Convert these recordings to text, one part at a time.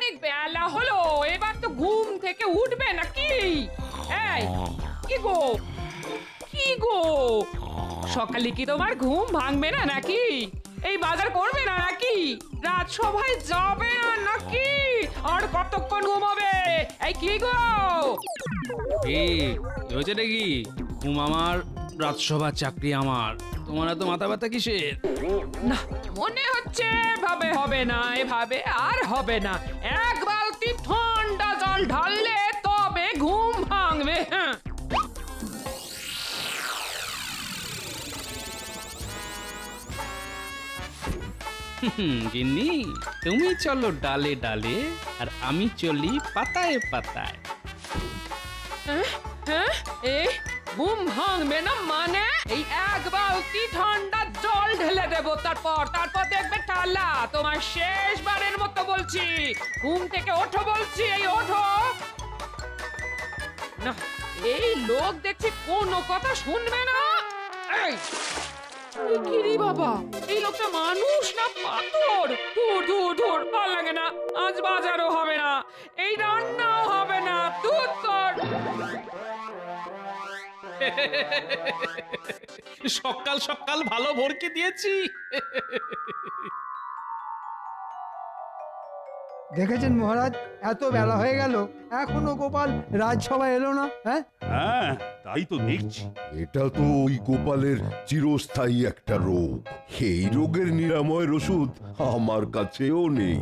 অনেক বেলা হলো, এবার তো ঘুম থেকে উঠবে নাকি? এই কি গো, কি গো, সকালে কি তোমার ঘুম ভাঙবে না নাকি? এই বাজার করবে না নাকি? রাজসভায় যাবে না নাকি? আর কতক্ষণ ঘুমাবে? এই কি গো? কি হয়েছে নাকি? ঘুম আমার, রাজসভার চাকরি আমার, তোমার এত মাথা ব্যথা কিসের? না, মনে হচ্ছে এভাবে হবে না, এভাবে আর হবে না। এক বালতি ঠান্ডা জল ঢাললে তবে ঘুম ভাঙবে। হ্যাঁ, গিন্নি, তুমি চলো ডালে ডালে, আর আমি চলি পাতায় পাতায়। হ্যাঁ, এই ঘুম ভাঙবে না মানে? এই এক বালতি ঠান্ডা জল ঢেলে দেবো, তারপর দেখবে ঠাল্লা। তোমার শেষবারের মতো বলছি, ঘুম থেকে ওঠো বলছি, এই ওঠো। না, এই লোক দেখছি কোনো কথা শুনবে না। এই কিরি বাবা, এই লোকটা মানুষ না পাথর? ধুর ধুর ধুর, ভালো লাগে না। আজ বাজারও হবে না, এই রান্নাও হবে না। দুধ কর। সকাল সকাল ভালো ভরকে দিয়েছি। দেখেছেন মহারাজ, এত বেলা হয়ে গেল এখনো গোপাল রাজসভায় এলো না। হ্যাঁ, হ্যাঁ, তাই তো দেখছি। এটা তো ওই গোপালের চিরস্থায়ী একটা রোগ। এই রোগের নিরাময়ের ওষুধ আমার কাছেও নেই।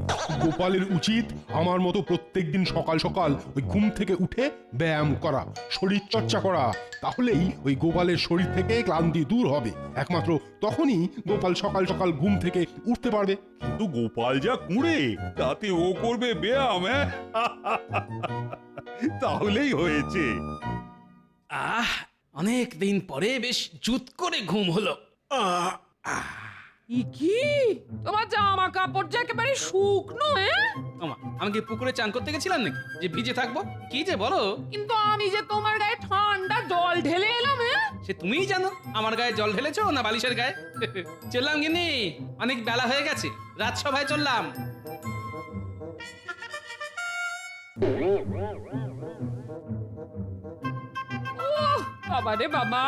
গোপালের উচিত আমার মতো প্রত্যেকদিন সকাল সকাল ওই ঘুম থেকে উঠে ব্যায়াম করা, শরীর চর্চা করা। তাহলেই ওই গোপালের শরীর থেকে ক্লান্তি দূর হবে। একমাত্র তখনই গোপাল সকাল সকাল ঘুম থেকে উঠতে পারবে। কিন্তু গোপাল যা কুঁড়ে, তাতে ও করবে ব্যায়াম? হ্যাঁ? তাহলেই হয়েছে। অনেক দিন পরে বেশ জুত করে ঘুম হলো। কি তোমার জামা কাপড় যে একেবারে শুকনো? আমি কি পুকুরে চান করতে গেছিলাম নাকি যে ভিজে থাকবো? কি যে বলো! কিন্তু আমি যে তোমার গায়ে ঠান্ডা জল ঢেলে এলাম। সে তুমিই জানো আমার গায়ে জল ঢেলেছো না বালিশের গায়ে। চললাম গিন্নি, অনেক বেলা হয়ে গেছে, রাজসভায় চললাম। বাবা রে বাবা,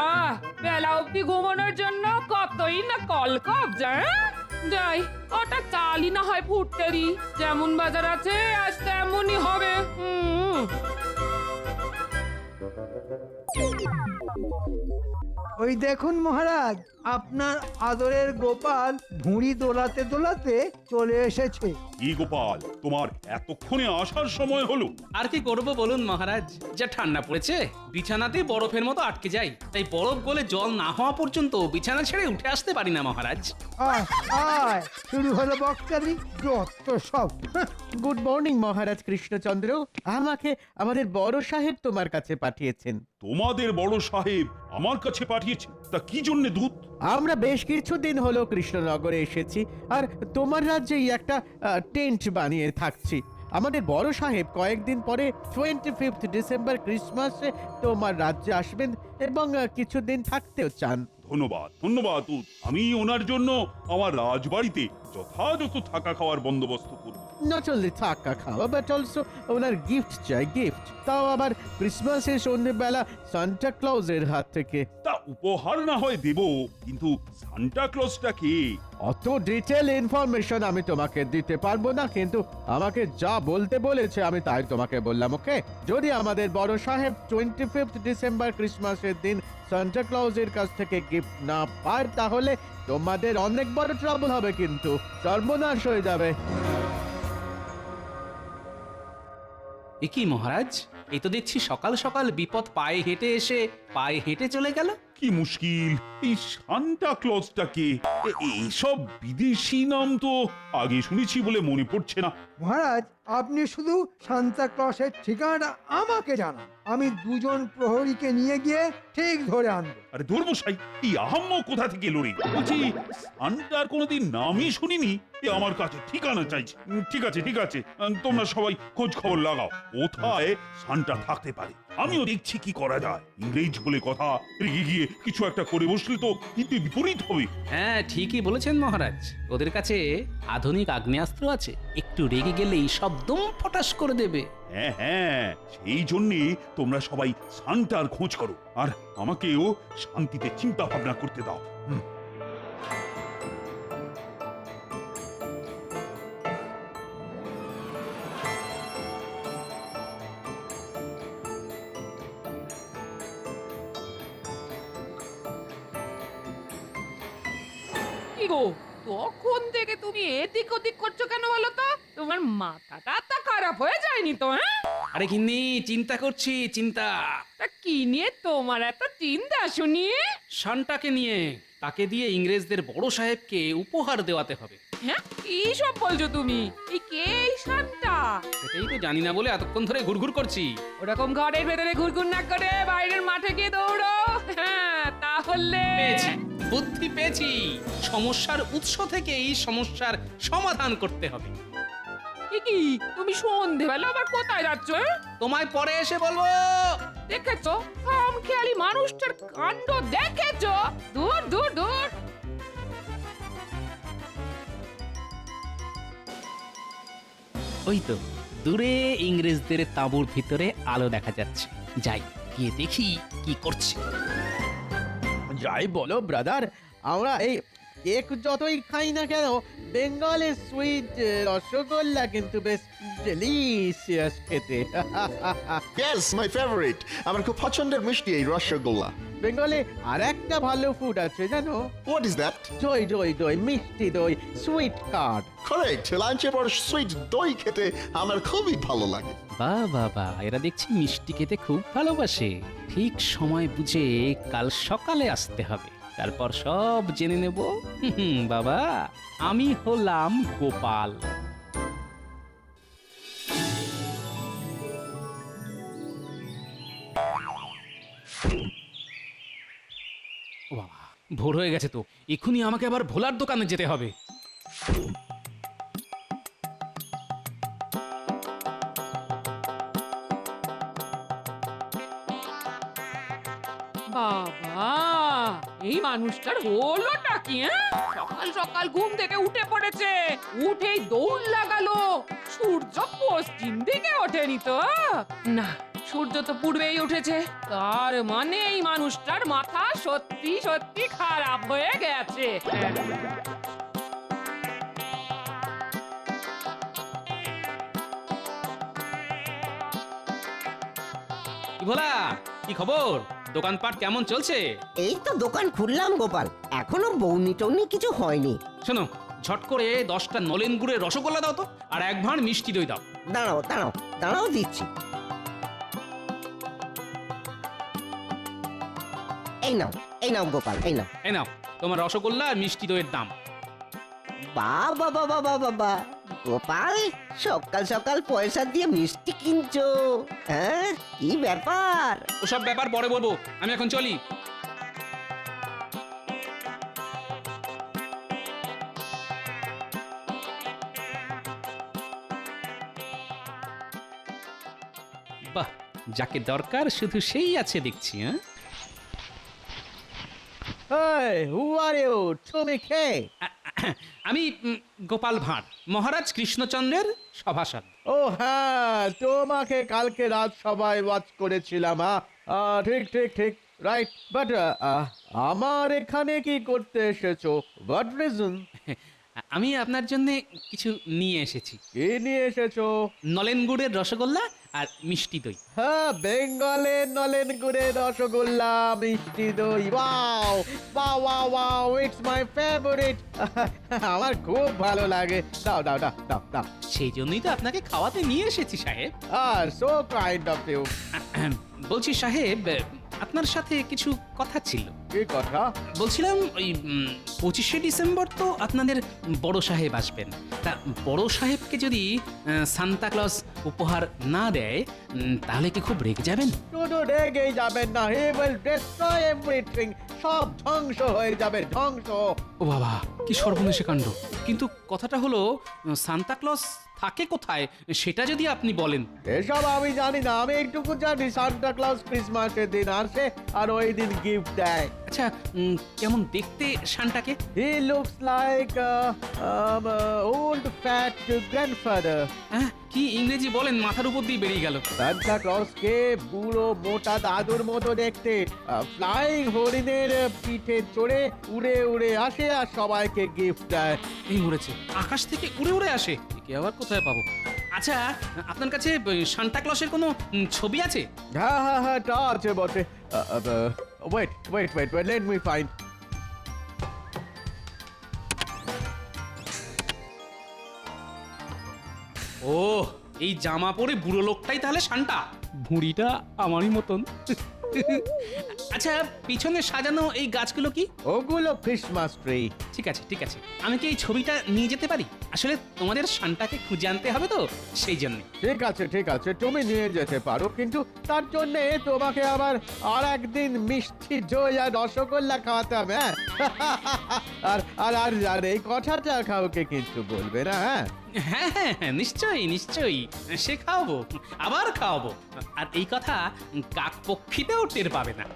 বেলা অব্দি ঘুমানোর জন্য কতই না কলকব যায়। যাই, ওটা চালই না হয় ফুটতে দি। যেমন বাজার আছে আজ তেমনই হবে। ওই দেখুন মহারাজ, আপনার আদরের গোপাল ভুঁড়ি দোলাতে দোলাতে চলে এসেছে। কি গোপাল, তোমার এতক্ষণে আসার সময় হলো? আর কি করবো বলুন মহারাজ, যা ঠান্ডা পড়েছে বিছানাতে বরফের মতো আটকে যাই। তাই বরফ গলে জল না হওয়া পর্যন্ত বিছানা ছেড়ে উঠে আসতে পারি না মহারাজ। আয় আয়, শুরু হলো বক্তারি, যত সব। গুড মর্নিং মহারাজ কৃষ্ণচন্দ্র। আমাকে আমাদের বড় সাহেব তোমার কাছে পাঠিয়েছেন। তোমাদের বড় সাহেব আমার কাছে পাঠিয়েছে? তা কি জন্য দূত? আমরা বেশ কিছুদিন হলো কৃষ্ণনগরে এসেছি, আর তোমার রাজ্যেই একটা টেন্ট বানিয়ে থাকছি। আমাদের বড় সাহেব কয়েকদিন পরে 25 ডিসেম্বর ক্রিসমাসে তোমার রাজ্যে আসবেন এবং কিছুদিন থাকতেও চান। ধন্যবাদ ধন্যবাদ দূত। আমি ওনার জন্য আমার রাজবাড়িতে যথাযথ থাকা খাওয়ার বন্দোবস্ত করব। নট অনলি থাকা খাওয়া বাট অলসো ওনার গিফট চাই, গিফট। তাও আবার ক্রিসমাসের সন্ধ্যেবেলা সান্টা ক্লজের হাত থেকে। তা উপহার না হয় দেব, কিন্তু সান্টা ক্লজটা কে? অত ডিটেল ইনফরমেশন আমি তোমাকে দিতে পারবো না, কিন্তু আমাকে যা বলতে বলেছে আমি তাই তোমাকে বললাম। ওকে, যদি আমাদের বড় সাহেব 25 ডিসেম্বর ক্রিসমাসের দিন সান্টা ক্লজের কাছ থেকে গিফট না পায় তাহলে তোমাদের অনেক বড় ট্রাবল হবে, কিন্তু সর্বনাশ হয়ে যাবে। এ কি মহারাজ, এই তো দেখছি সকাল সকাল বিপদ পায়ে হেঁটে এসে পায়ে হেঁটে চলে গেল। কি মুশকিল, এই সান্টা ক্লজটা কে? এইসব বিদেশি নাম তো আগে শুনেছি বলে মনে পড়ছে না। মহারাজ, আপনি শুধু সান্তা ক্লসের ঠিকানাটা আমাকে জানান, আমি দুজন প্রহরীকে নিয়ে গিয়ে ঠিক ধরে আনবো। আরে ধর্মশাই, এই আহাম্ম কোথা থেকে এলো রে? বলছি সান্টার কোনোদিন নামই শুনিনি, এ আমার কাছে ঠিকানা চাইছে। ঠিক আছে ঠিক আছে, তোমরা সবাই খোঁজ খবর লাগাও, কোথায় সান্টা থাকতে পারে। আমিও দেখছি কি করা যায়। ইংরেজ বলে কথা, রেগে গিয়ে কিছু একটা করে বসলে তো কিন্তু বিপরীত হবে। হ্যাঁ ঠিকই বলেছেন মহারাজ, ওদের কাছে আধুনিক আগ্নেয়াস্ত্র আছে, একটু একটু রেগে গেলেই সব দম ফটাস করে দেবে। হ্যাঁ হ্যাঁ, সেই জন্যে তোমরা সবাই সান্টার খোঁজ করো, আর আমাকেও শান্তিতে চিন্তা ভাবনা করতে দাও। কি গো, তখন থেকে তুমি এদিক ওদিক করছো কেন বলো তো? তোমার মাথাটা তা খারাপ হয়ে যায়নি তো? হ্যাঁ, আরে গিন্নি, চিন্তা করছি, চিন্তা তা কি নিয়ে তোমার এত চিন্তা শুনি? শানটাকে নিয়ে। তাকে দিয়ে ইংরেজদের বড় সাহেবকে উপহার দেওয়াতে হবে। হ্যাঁ, কি সব বলছো তুমি? এই কে এই শানটা? সেটাই তো জানি না বলে এতক্ষণ ধরে ঘুরঘুর করছি। ওরকম ঘরের ভেতরে ঘুরঘুর না করে বাইরের মাঠে গিয়ে দৌড়ো। হ্যাঁ, তাহলে পেয়েছি, বুদ্ধি পেয়েছি। সমস্যার উৎস থেকেই সমস্যার সমাধান করতে হবে। এ কি, তুমি সন্ধেবেলা আবার কোথায় যাচ্ছ? তোমায় পরে এসে বলবো। দেখেছো, খামখেয়ালি মানুষটার কাণ্ড দেখেছো? দূর দূর দূর। ওই তো দূরে ইংরেজদের তাঁবুর ভিতরে আলো দেখা যাচ্ছে। যাই গিয়ে দেখি কি করছে। যাই বলো ব্রাদার, আমরা এই কেক যতই খাই না কেন, বেঙ্গলের সুইট রসগোল্লা কিন্তু বেশ ডেলিশিয়াস খেতে। ইয়েস মাই ফেভারিট, আমার খুব পছন্দের মিষ্টি এই রসগোল্লা। বেঙ্গলে আর একটা ভালো ফুড আছে জানো? What is that? দই দই দই, মিষ্টি দই, সুইট কার্ড। কারেক্ট, লাঞ্চে পর সুইট দই খেতে আমার খুবই ভালো লাগে। বাবা, এরা দেখছি মিষ্টি খেতে খুব ভালোবাসে। ঠিক সময় বুঝে কাল সকালে আসতে হবে, তারপর সব জেনে নেব। বাবা, আমি হলাম গোপাল। ও বাবা, ভোর হয়ে গেছে তো, এক্ষুনি আমাকে আবার ভোলার দোকানে যেতে হবে। বাবা, এই মানুষটার হলোটা কি? সকাল সকাল ঘুম থেকে উঠে পড়েছে, উঠেই দৌড় লাগালো। সূর্য পশ্চিম দিকে ওঠেনি তো? না, সূর্য তো পূর্বেই উঠেছে। তার মানে এই মানুষটার মাথা সত্যি সত্যি খারাপ হয়ে গেছে। কি ভোলা, কি খবর? দোকানপাট কেমন চলছে? এই তো দোকান খুললাম গোপাল, এখনো বৌনি টৌনি কিছু হয়নি। শোনো, ঝট করে 10টা নলেন গুড়ের রসগোল্লা দাও তো, আর এক ভাঁড় মিষ্টি দই দাও। দাঁড়াও দাঁড়াও দাঁড়াও, দিচ্ছি। এই নাও গোপাল, এই নাও। এই নাও তোমার রসগোল্লা আর মিষ্টি দইয়ের দাম। বাবা বাবা বাবা বাবা, গোপাল সকাল সকাল পয়সা দিয়ে মিষ্টি কিনছো? হ্যাঁ, কি ব্যাপার? ওসব ব্যাপার পরে বলবো, আমি এখন চলি। বাহ, যাকে দরকার শুধু সেই আছে দেখছি। Hey, who are you? তুমি কে? আমি গোপাল ভাঁড়, মহারাজ কৃষ্ণচন্দ্রের সভাসদ। ও হ্যাঁ, তোমাকে কালকে রাত সবাই ওয়াচ করেছিলাম। ঠিক ঠিক ঠিক, রাইট। বাট আমার এখানে কি করতে এসেছো? What reason? আমি আপনার জন্য কিছু নিয়ে এসেছি। কি নিয়ে এসেছো? নলেন গুড়ের রসগোল্লা আর মিষ্টি দই। হ্যাঁ, বেঙ্গলের নলেন গুড়ের রসগোল্লা, মিষ্টি দই। Wow wow wow wow, it's my favourite. আমার খুব ভালো লাগে। দাও দাও দাও দাও দাও। সেই জন্যই তো আপনাকে খাওয়াতে নিয়ে এসেছি সাহেব। So kind of you. বলছি সাহেব, আপনার সাথে কিছু কথা ছিল। কি কথা? বলছিলাম ওই 25শে ডিসেম্বর তো আপনাদের বড় সাহেব আসবেন, তা বড় সাহেবকে যদি সান্তা ক্লজ উপহার না দেয় তাহলে কি খুব রেগে যাবেন? শুধু রেগেই যাবেন না, হি উইল ডিস্ট্রয় এভরিথিং। সব ধ্বংস হয়ে যাবে, ধ্বংস। ও বাবা, কি সর্বনেশে কাণ্ড। কিন্তু কথাটা হলো, সান্তা ক্লজ থাকে কোথায় সেটা যদি আপনি বলেন। এসব আমি জানি না, আমি একটুকু জানি সান্টা ক্লজ ক্রিসমাসের দিন আসে আর ওই দিন গিফট দেয়। আচ্ছা, কেমন দেখতে সান্টাকে? He looks like old fat grandfather. হ্যাঁ, কি ইংরেজি বলেন, মাথার উপর দিয়ে বেরিয়ে গেল। সান্টা ক্লজকে বুড়ো মোটা দাদুর মতো দেখতে, ফ্লাইং হরিণের পিঠে চড়ে উড়ে উড়ে আসে আর সবাইকে গিফট দেয়। এই মরেছে, আকাশ থেকে উড়ে উড়ে আসে, একে আবার কোথায় পাবো? আচ্ছা, আপনার কাছে সান্টা ক্লজের কোনো ছবি আছে? হ্যাঁ হ্যাঁ হ্যাঁ, তা আছে বটে। Wait wait wait wait, let me find. ও, এই জামা পরে বুড়ো লোকটাই তাহলে সান্টা? ভুঁড়িটা আমারই মতন। আচ্ছা, পিছনে সাজানো এই গাছগুলো কি? ওগুলো ক্রিসমাস ট্রি। ঠিক আছে ঠিক আছে, আমি কি এই ছবিটা নিয়ে যেতে পারি? আসলে তোমাদের সান্টাকে খুঁজে আনতে হবে তো, সেই জন্য। ঠিক আছে, তুমি নিয়ে যেতে পারো, কিন্তু তার জন্য তোমাকে আবার আর একদিন মিষ্টি দই আর রসগোল্লা খাওয়াতে হবে। হ্যাঁ? আর আর আর আর এই কথাটা কাউকে কিন্তু বলবে না। হ্যাঁ হ্যাঁ হ্যাঁ হ্যাঁ, নিশ্চয়ই নিশ্চয়ই, সে খাওয়াবো, আবার খাওয়াবো। আর এই কথা কাক পক্ষীতেও টের পাবে না।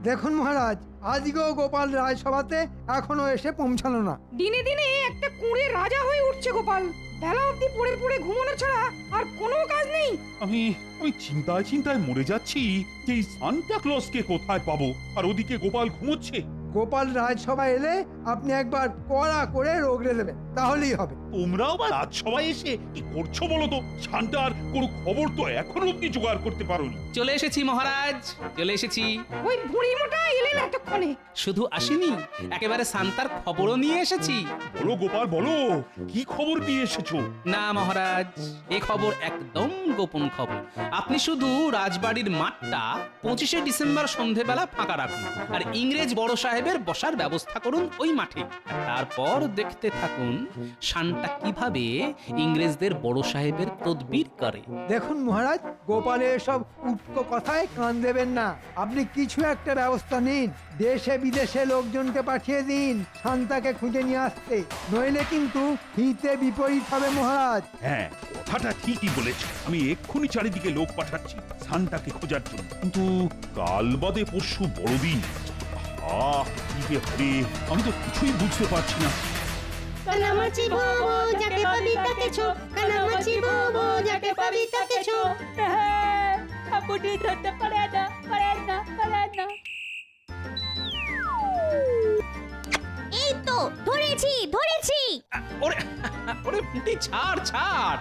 দেখুন মহারাজ, আজকেও গোপাল রাজসভাতে এখনো এসে পৌঁছালো না। দিনে দিনে একটা কুঁড়ে রাজা হয়ে উঠছে গোপাল। বেলা অবধি পড়ে পড়ে ঘুমানো ছাড়া আর কোনো কাজ নেই। আমি আমি চিন্তায় চিন্তায় মরে যাচ্ছি যে এই সান্টা ক্লজকে কোথায় পাবো, আর ওদিকে গোপাল ঘুমোচ্ছে। গোপাল রাজসভা এলে আপনি একবার কড়া করে রোগড়ে দেবেন, তাহলেই হবে। তোমরাও বা রাজসভায় এসে কি করছো বলো তো? সান্টার কোনো খবর তো এখনো অব্দি জোগাড় করতে পারোনি। চলে এসেছি মহারাজ, চলে এসেছি। ওই বুড়ি মোটা এলেন এতক্ষণে। শুধু আসেনি, একেবারে সান্তার খবরও নিয়ে এসেছি। বলো গোপাল, বলো কি খবর নিয়ে এসেছো? না মহারাজ, এ খবর একদম গোপন খবর। আপনি শুধু রাজবাড়ির মাঠটা 25শে ডিসেম্বর সন্ধেবেলা ফাঁকা রাখুন, আর ইংরেজ বড় সাহেবের বসার ব্যবস্থা করুন ওই মাঠে। তারপর দেখতে থাকুন সান্টা কিভাবে ইংরেজদের বড় সাহেবের তদবির করে। দেখুন মহারাজ, গোপালের সব উটকো কথায় কান দেবেন না। আপনি কিছু একটা ব্যবস্থা নিন, দেশে বিদেশে লোকজনকে পাঠিয়ে দিন শান্তাকে খুঁজে নিয়ে আসতে, নইলে কিন্তু হিতে বিপরীত হবে মহারাজ। হ্যাঁ, কথাটা ঠিকই বলেছ। আমি এক্ষুনি চারিদিকে লোক পাঠাচ্ছি সান্টাকে খোঁজার জন্য। কিন্তু কাল বাদে পরশু বড়দিন। কি যে হবে আমি তো কিছুই বুঝতে পারছি না। কানামাছি ভোবো যাকে পাবি তাকে ছো, কানামাছি ভোবো যাকে পাবি তাকে ছো। আপনি ধরতে পারে না। এই তো ধরেছি। ওরে ওরে পুটি, ছাড় ছাড়।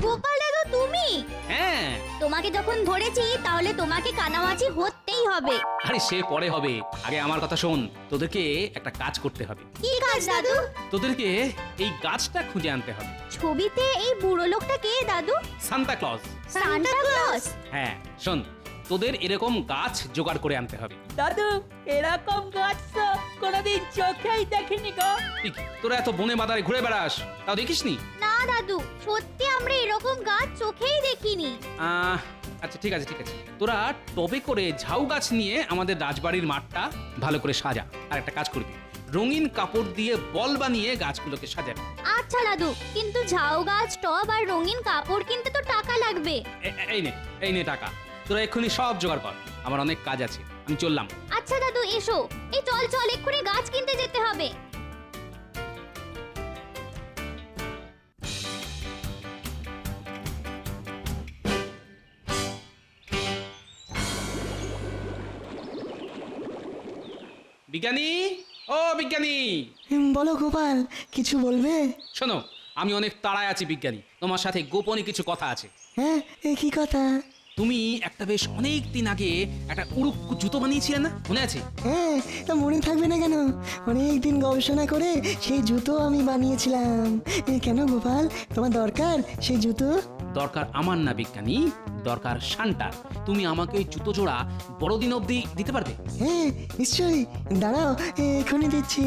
গোপাল দাদু তুমি? হ্যাঁ, তোমাকে যখন ধরেছি তাহলে তোমাকে কানামাছি হতেই হবে। আরে সে পরে হবে, আগে আমার কথা শোন। তোদেরকে একটা কাজ করতে হবে। কি কাজ দাদু? তোদেরকে এই গাছটা খুঁজে আনতে হবে। ছবিতে এই বুড়ো লোকটা কে দাদু? Santa Claus. Santa Claus? হ্যাঁ শোন, তোদের এরকম গাছ জোগাড় করে আনতে হবে। দাদু, এরকম গাছ তো কোনোদিন চোখেই দেখিনি গো। ঠিক, তোরা এত বনে বাদারে ঘুরে বেড়াস, তাও দেখিসনি? না দাদু, সত্যি আমরা এরকম গাছ চোখেই দেখিনি। আচ্ছা ঠিক আছে ঠিক আছে, তোরা টবে করে ঝাউ গাছ নিয়ে আমাদের রাজবাড়ির মাঠটা ভালো করে সাজা। আর একটা কাজ করবি, রঙিন কাপড় দিয়ে বল বানিয়ে গাছগুলোকে সাজাবি। আচ্ছা দাদু, কিন্তু ঝাউ গাছ, টব আর রঙিন কাপড় কিনতে তো টাকা লাগবে। এই নে টাকা, তোরা এক্ষুনি সব জোগাড় কর, আমার অনেক কাজ আছে, আমি চললাম। আচ্ছা দাদু এসো, এই চল এক্ষুনি গাছ কিনতে যেতে হবে। বিজ্ঞানী, ও বিজ্ঞানী। বলো গোপাল, কিছু বলবে? শোনো, আমি অনেক তাড়ায় আছি বিজ্ঞানী, তোমার সাথে গোপনে কিছু কথা আছে। হ্যাঁ, কি কথা? তুমি একটা বেশ অনেক দিন আগে একটা উড়ুক্কু জুতো বানিয়েছিলে না, মনে আছে? হ্যাঁ, তা মনে থাকবে না কেন? অনেক দিন গবেষণা করে সেই জুতো আমি বানিয়েছিলাম। কেন গোপাল, তোমার দরকার সেই জুতো? দরকার আমার না বিজ্ঞানী, দরকার সান্টার। তুমি আমাকে ওই জুতো জোড়া বড়দিন অবধি দিতে পারবে? হ্যাঁ নিশ্চয়ই, দাঁড়াও এখনই দিচ্ছি।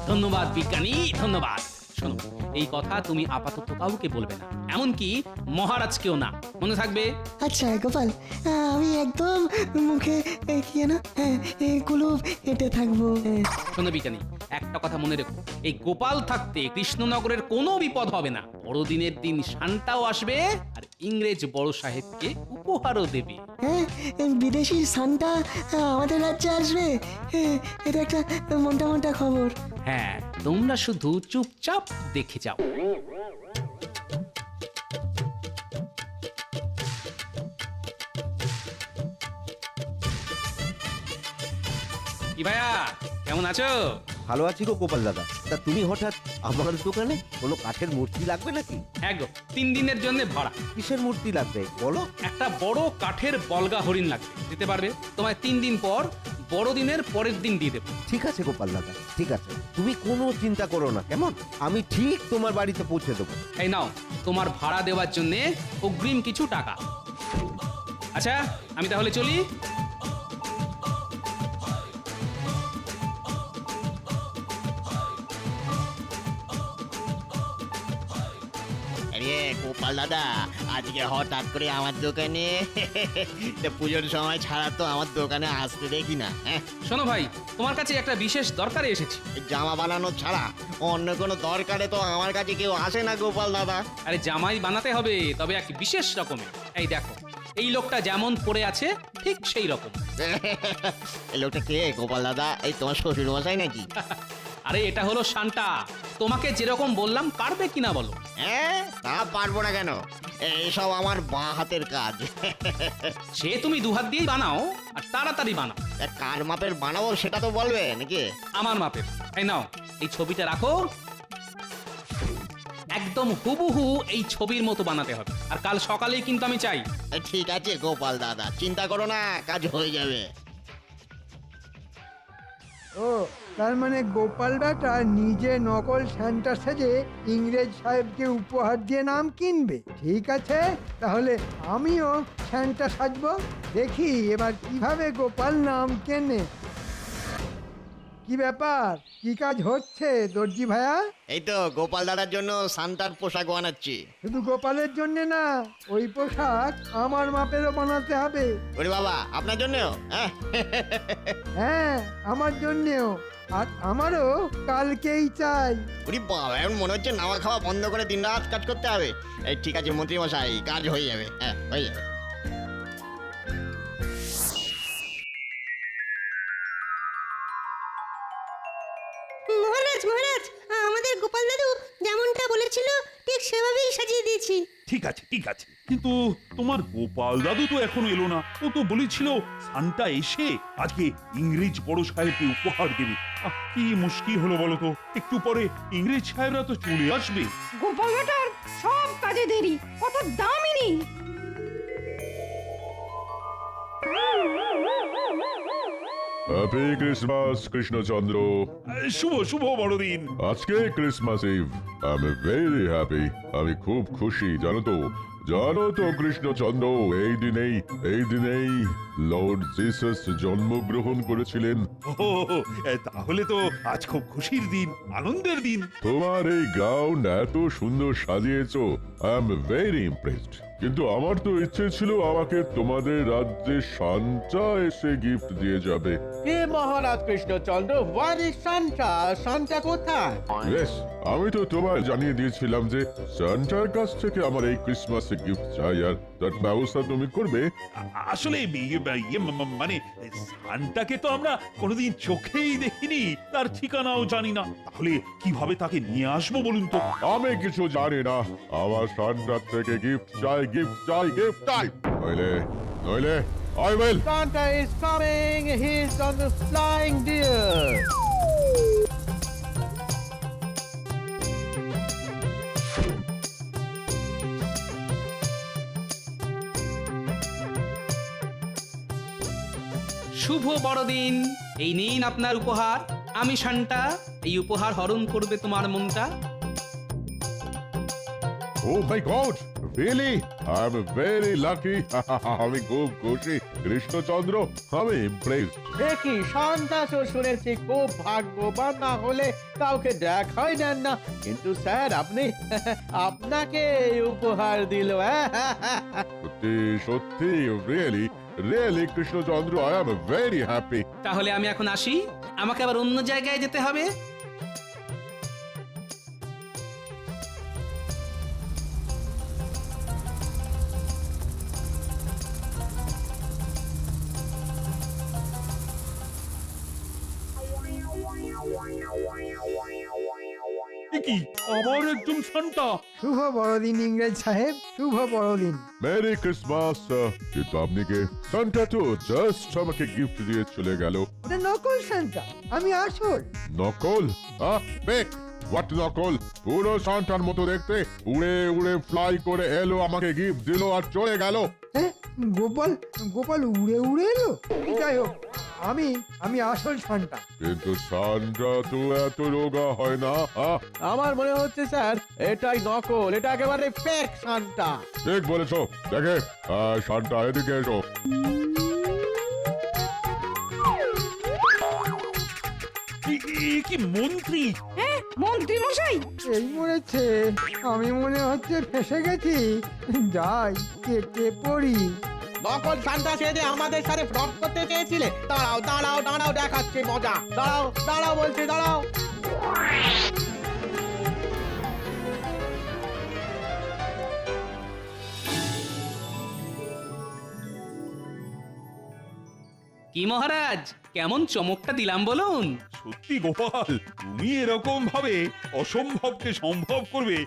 ধন্যবাদ বিজ্ঞানী, ধন্যবাদ। শোনো, এই কথা তুমি আপাতত কাউকে বলবে না, এমনকি মহারাজকেও না, মনে থাকবে? আচ্ছা গোপাল, আমি একদম মুখে কি যেন কুলুপ হেঁটে থাকবো। শোনো বিজ্ঞানী, একটা কথা মনে রেখো, এই গোপাল থাকতে কৃষ্ণনগরের কোনো বিপদ হবে না। বড়দিনের দিন শান্তাও আসবে আর ইংরেজ বড় সাহেবকে উপহারও দেবে। হ্যাঁ, বিদেশি সান্টা আমাদের রাজ্যে আসবে, এটা একটা মোটা মোটা খবর। হ্যাঁ, তোমরা শুধু চুপচাপ দেখে যাও। কি ভাইয়া, কেমন আছো? ভালো আছি গো গোপাল দাদা। তা তুমি হঠাৎ আমার দোকানে? কোনো কাঠের মূর্তি লাগবে নাকি? হ্যাঁ গো, 3 দিনের জন্য ভাড়া। কিসের মূর্তি লাগবে বলো? একটা বড় কাঠের বলগা হরিণ লাগবে, দিতে পারবে? তোমায় 3 দিন পর বড়দিনের পরের দিন দিয়ে দেবো। ঠিক আছে গোপাল দাদা, ঠিক আছে, তুমি কোনো চিন্তা করো না, কেমন? আমি ঠিক তোমার বাড়িতে পৌঁছে দেবো। এই নাও তোমার ভাড়া দেওয়ার জন্য অগ্রিম কিছু টাকা। আচ্ছা, আমি তাহলে চলি। আরে গোপাল দাদা, আজকে হঠাৎ করে আমার দোকানে পুজোর সময় ছাড়া তো আমার দোকানে আসতে দেখি না। শোনো ভাই, তোমার কাছে একটা বিশেষ দরকারে এসেছি। জামা বানানো ছাড়া অন্য কোনো দরকারে তো আমার কাছে কেউ আসে না গোপাল দাদা। আরে জামাই বানাতে হবে, তবে এক বিশেষ রকমের। এই দেখো, এই লোকটা যেমন পড়ে আছে ঠিক সেই রকম। এই লোকটা কে গোপাল দাদা? এই তোমার শ্বশুর মশাই নাকি? আরে এটা হলো শান্তা। তোমাকে যেরকম বললাম, পারবে কিনা বলো? হ্যাঁ, তা পারবো না কেন, এইসব আমার বাঁ হাতের কাজ। সে তুমি 2 হাত দিয়েই বানাও, আর তাড়াতাড়ি বানাও। কার মাপের বানাবো সেটা তো বলবে নাকি? আমার মাপের। এই নাও, এই ছবিটা রাখো। একদম হুবহু এই ছবির মতো বানাতে হবে, আর কাল সকালেই কিন্তু আমি চাই। ঠিক আছে গোপাল দাদা, চিন্তা করো না, কাজ হয়ে যাবে। ও, তার মানে গোপাল বেটা নিজে নকল সান্টা সেজে ইংরেজ সাহেবকে উপহার দিয়ে নাম কিনবে। ঠিক আছে, তাহলে আমিও সান্টা সাজবো, দেখি এবার কিভাবে গোপাল নাম কেনে। কি ব্যাপার, কি কাজ হচ্ছে দর্জি ভাইয়া? এই তো গোপাল দাদার জন্য সান্তার পোশাক বানাচ্ছি। শুধু গোপালের জন্য না, ওই পোশাক আমার মাপেরও বানাতে হবে। ওরে বাবা, আপনার জন্যও? হ্যাঁ, আমার জন্যেও, আর আমারও কালকেই চাই। ওরে বাবা, এখন মনে হচ্ছে নাওয়া খাওয়া বন্ধ করে দিন রাত কাজ করতে হবে। এই ঠিক আছে মন্ত্রী মশাই, কাজ হয়ে যাবে। হ্যাঁ, হয়ে যাবে। মহারাজ মহারাজ, আমাদের গোপাল দাদু যেমনটা বলেছিল ঠিক সেভাবেই সাজিয়ে দিয়েছি। ঠিক আছে, ঠিক আছে, কিন্তু তোমার গোপাল দাদু তো এখনো এলো না। ও তো বলেছিল সান্টা এসে আজকে ইংরেজ বড় সাহেবকে উপহার দেবে। কি মুশকিল হলো বলো তো, একটু পরে ইংরেজ সাহেবরা তো চলে আসবে। গোপাল বেটার সব কাজে দেরি, কত দামিনী। Happy Christmas Krishnachandra. শুভ শুভ বড়দিন। আজকে Christmas eve. I am very happy. আমি খুব খুশি, জানো তো কৃষ্ণচন্দ্র, এই দিনেই লর্ড জিসাস জন্মগ্রহণ করেছিলেন। তাহলে তো আজ খুব খুশির দিন, আনন্দের দিন। তোমার এই গাউন এত সুন্দর সাজিয়েছো, আই এম ভেরি ইমপ্রেসড। কিন্তু আমার তো ইচ্ছে ছিল আমাকে তোমাদের রাজ্যে সান্টা এসে গিফট দিয়ে যাবে। কে Maharaj Krishnachandra? What is Santa? Santa কোথায়? ইয়েস, আমি তো তোমায় জানিয়ে দিয়েছিলাম যে সান্টার কাছ থেকে আমার এই ক্রিসমাসে গিফট চাই, আর তার ব্যবস্থা তুমি করবে। আসলে মানে সান্টাকে তো আমরা কোনোদিন চোখেই দেখিনি, তার ঠিকানাও জানি না। তাহলে কিভাবে তাকে নিয়ে আসবো বলুন তো? আমি কিছু জানি না, আমার সান্টার থেকে গিফট চাই, গিফট চাই, গিফট চাই। নইলে I will. Santa is coming. He's on the flying deer. শুভ বড়দিন। এই নিন আপনার উপহার। আমি শান্তা, এই উপহার হরণ করবে তোমার মনটা। Oh my God! Really? I am very lucky. আমি খুব খুশি কৃষ্ণচন্দ্র, আমি ইমপ্রেসড। দেখি শান্তা তো শুনেছি খুব ভাগ্যবান, না হলে কাউকে দেখাই দেন না। কিন্তু স্যার আপনি আপনাকে উপহার দিল। সত্যি সত্যি really really Krishnachandra, I am very happy. তাহলে আমি এখন আসি, আমাকে আবার অন্য জায়গায় যেতে হবে। এ কি আবার একজন সান্টা? শুভ বড়দিন ইংরেজ সাহেব, শুভ বড়দিন। Merry Christmas. কিন্তু আপনি কে? সান্টা তো জাস্ট আমাকে গিফট দিয়ে চলে গেল। ওটা নকল সান্টা, আমি আসল। নকল? বেক হোয়াট নকল? পুরো সান্টার মতো দেখতে, উড়ে উড়ে ফ্লাই করে এলো, আমাকে গিফট দিল আর চলে গেল। হ্যাঁ, গোপাল গোপাল উড়ে উড়ে এলো। যাই হোক, আমি আসল সান্টা। কিন্তু সান্টা তো এত রোগা হয় না। আমার মনে হচ্ছে স্যার এটাই নকল, এটা একেবারে ফেক সান্টা। ঠিক বলেছো। দেখে সান্টা এদিকে এসো। কি মন্ত্রী? হ্যাঁ মন্ত্রী মশাই, এই মরেছে, আমি মনে হচ্ছে ফেসে গেছি। যাই কেটে পড়ি। নকল সান্টা সেজে আমাদের সাথে ফ্রড করতে চেয়েছিলে? দাঁড়াও দাঁড়াও দাঁড়াও, দেখাচ্ছে মজা। দাঁড়াও দাঁড়াও বলছি, দাঁড়াও। কি মহারাজ, কেমন চমকটা দিলাম বলুন? সত্যি গোপাল, তুমি এরকম ভাবে অসম্ভবকে সম্ভব করবে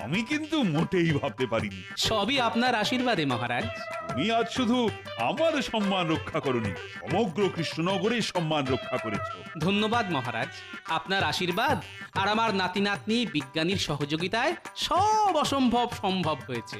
আমি কিন্তু মোটেই ভাবতে পারিনি। সবই আপনার আশীর্বাদে মহারাজ। তুমি আজ শুধু আমার সম্মান রক্ষা করনি, সমগ্র কৃষ্ণনগরের সম্মান রক্ষা করেছো। ধন্যবাদ মহারাজ, আপনার আশীর্বাদ আর আমার নাতি নাতনি বিজ্ঞানীর সহযোগিতায় সব অসম্ভব সম্ভব হয়েছে।